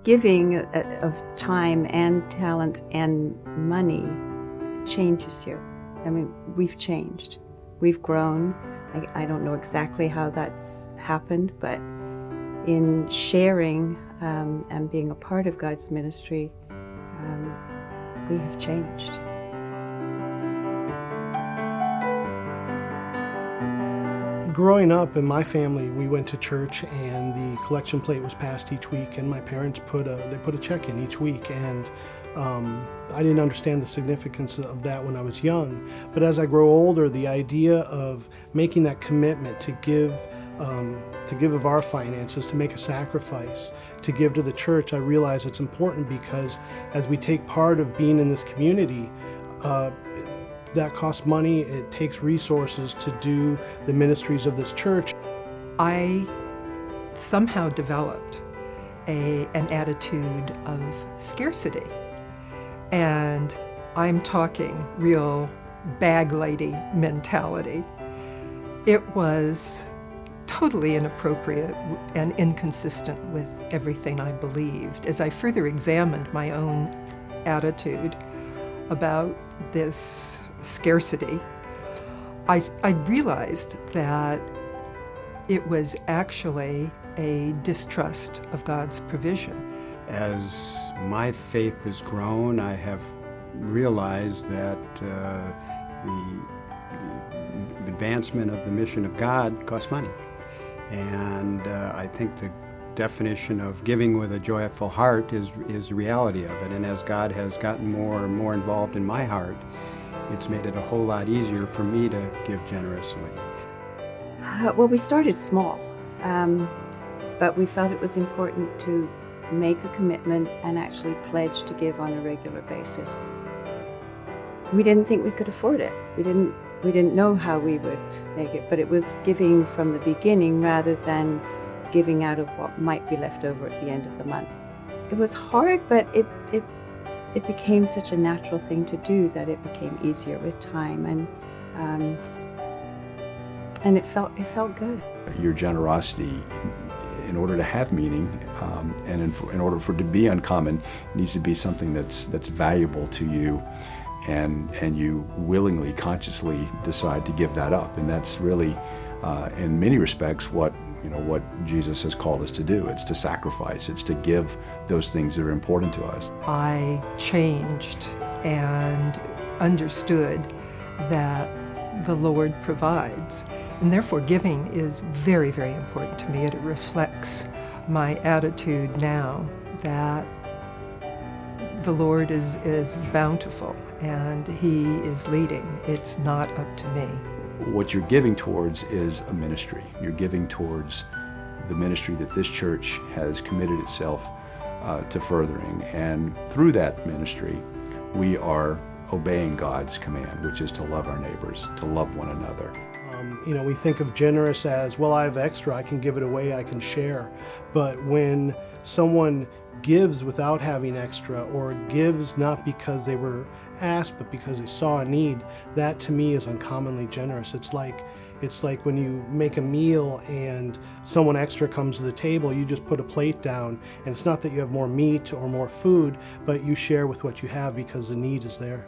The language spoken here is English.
Giving of time and talent and money changes you. I mean, we've changed. We've grown. I don't know exactly how that's happened, but in sharing and being a part of God's ministry, we have changed. Growing up in my family, we went to church and the collection plate was passed each week, and my parents put a check in each week, and I didn't understand the significance of that when I was young. But as I grow older, the idea of making that commitment to give of our finances, to make a sacrifice, to give to the church, I realize it's important because as we take part of being in this community, that costs money, it takes resources to do the ministries of this church. I somehow developed an attitude of scarcity. And I'm talking real bag lady mentality. It was totally inappropriate and inconsistent with everything I believed. As I further examined my own attitude about this scarcity, I realized that it was actually a distrust of God's provision. As my faith has grown, I have realized that the advancement of the mission of God costs money. And I think the definition of giving with a joyful heart is the reality of it. And as God has gotten more and more involved in my heart, it's made it a whole lot easier for me to give generously. Well, we started small, but we felt it was important to make a commitment and actually pledge to give on a regular basis. We didn't think we could afford it. We didn't know how we would make it, but it was giving from the beginning rather than giving out of what might be left over at the end of the month. It was hard, but it became such a natural thing to do that it became easier with time, and it felt good. Your generosity, in order to have meaning, and in order for it to be uncommon, needs to be something that's valuable to you, and you willingly, consciously decide to give that up. And that's really, in many respects, what Jesus has called us to do. It's to sacrifice. It's to give those things that are important to us. I changed and understood that the Lord provides, and therefore giving is very, very important to me. It reflects my attitude now that the Lord is bountiful and He is leading. It's not up to me. What you're giving towards is a ministry. You're giving towards the ministry that this church has committed itself to furthering. And through that ministry, we are obeying God's command, which is to love our neighbors, to love one another. We think of generous as, well, I have extra, I can give it away, I can share. But when someone gives without having extra, or gives not because they were asked, but because they saw a need, that to me is uncommonly generous. It's like when you make a meal and someone extra comes to the table, you just put a plate down, and it's not that you have more meat or more food, but you share with what you have because the need is there.